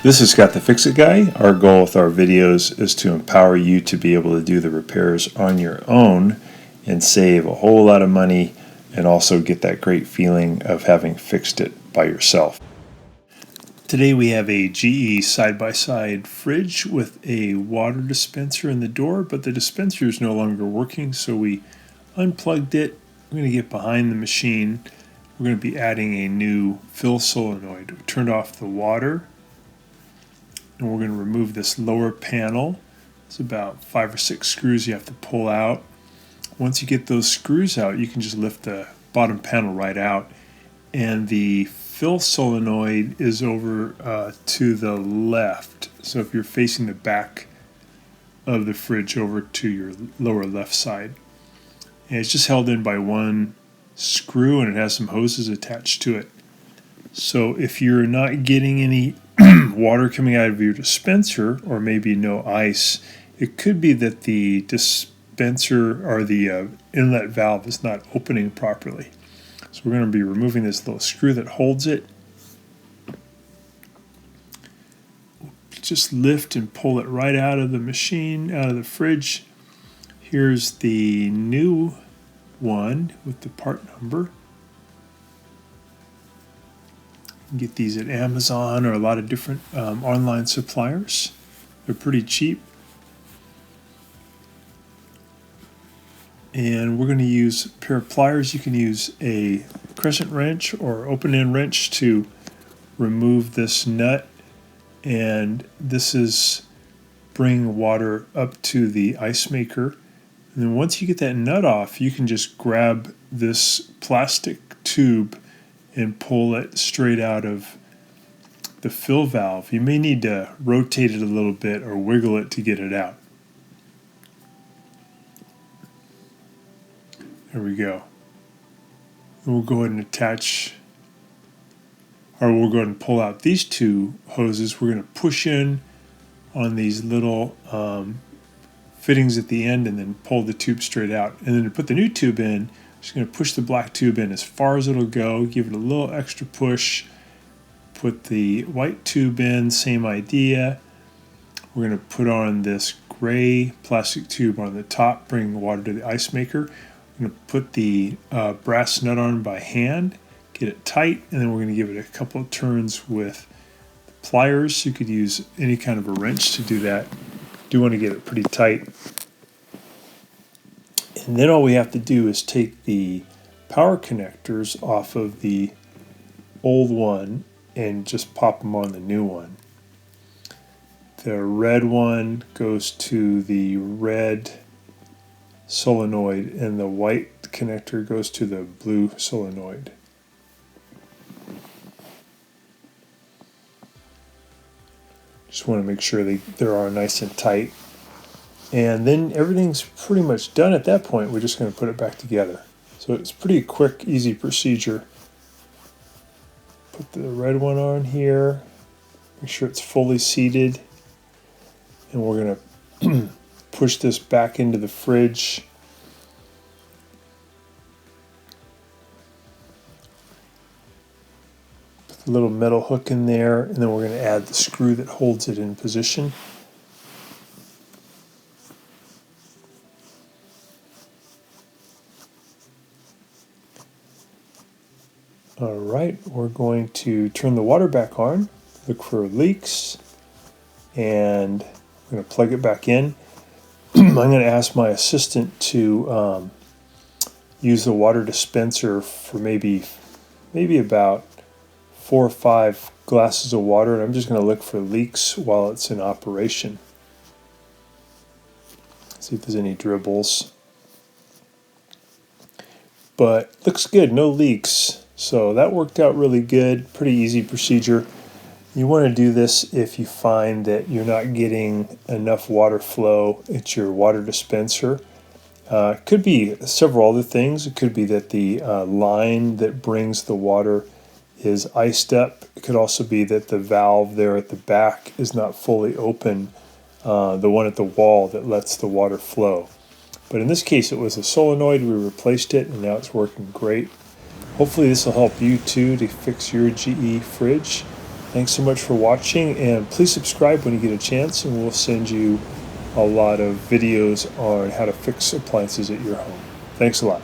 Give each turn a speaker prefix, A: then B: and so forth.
A: This is Scott the Fix-It Guy. Our goal with our videos is to empower you to be able to do the repairs on your own and save a whole lot of money and also get that great feeling of having fixed it by yourself. Today we have a GE side-by-side fridge with a water dispenser in the door, but the dispenser is no longer working, so we unplugged it. We're going to get behind the machine. We're going to be adding a new fill solenoid. We turned off the water, and we're going to remove this lower panel. It's about 5 or 6 screws you have to pull out. Once you get those screws out, you can just lift the bottom panel right out. And the fill solenoid is over to the left. So if you're facing the back of the fridge over to your lower left side. And it's just held in by one screw, and it has some hoses attached to it. So if you're not getting any water coming out of your dispenser, or maybe no ice, it could be that the dispenser or the inlet valve is not opening properly. So we're going to be removing this little screw that holds it. Just lift and pull it right out of the machine, out of the fridge. Here's the new one with the part number. You can get these at Amazon or a lot of different online suppliers. They're pretty cheap. And we're going to use a pair of pliers. You can use a crescent wrench or open-end wrench to remove this nut. And this is bring water up to the ice maker. And then once you get that nut off, you can just grab this plastic tube and pull it straight out of the fill valve. You may need to rotate it a little bit or wiggle it to get it out. There we go. And we'll go ahead and attach, or we'll go ahead and pull out these two hoses. We're going to push in on these little fittings at the end and then pull the tube straight out. And then to put the new tube in, just going to push the black tube in as far as it'll go, give it a little extra push, put the white tube in, same idea. We're going to put on this gray plastic tube on the top, bring water to the ice maker. We're going to put the brass nut on by hand, get it tight, and then we're going to give it a couple of turns with the pliers. You could use any kind of a wrench to do that. You do want to get it pretty tight. And then all we have to do is take the power connectors off of the old one and just pop them on the new one. The red one goes to the red solenoid and the white connector goes to the blue solenoid. Just want to make sure they are nice and tight. And then everything's pretty much done at that point. We're just going to put it back together. So it's pretty quick, easy procedure. Put the red one on here. Make sure it's fully seated. And we're going to push this back into the fridge. Put the little metal hook in there. And then we're going to add the screw that holds it in position. Alright, we're going to turn the water back on, look for leaks, and I'm going to plug it back in. I'm going to ask my assistant to use the water dispenser for maybe about 4 or 5 glasses of water, and I'm just going to look for leaks while it's in operation. See if there's any dribbles. But looks good, no leaks. So that worked out really good, pretty easy procedure. You want to do this if you find that you're not getting enough water flow at your water dispenser. It could be several other things. It could be that the line that brings the water is iced up. It could also be that the valve there at the back is not fully open, the one at the wall that lets the water flow. But in this case it was a solenoid. We replaced it and now it's working great. Hopefully this will help you too to fix your GE fridge. Thanks so much for watching, and please subscribe when you get a chance, and we'll send you a lot of videos on how to fix appliances at your home. Thanks a lot.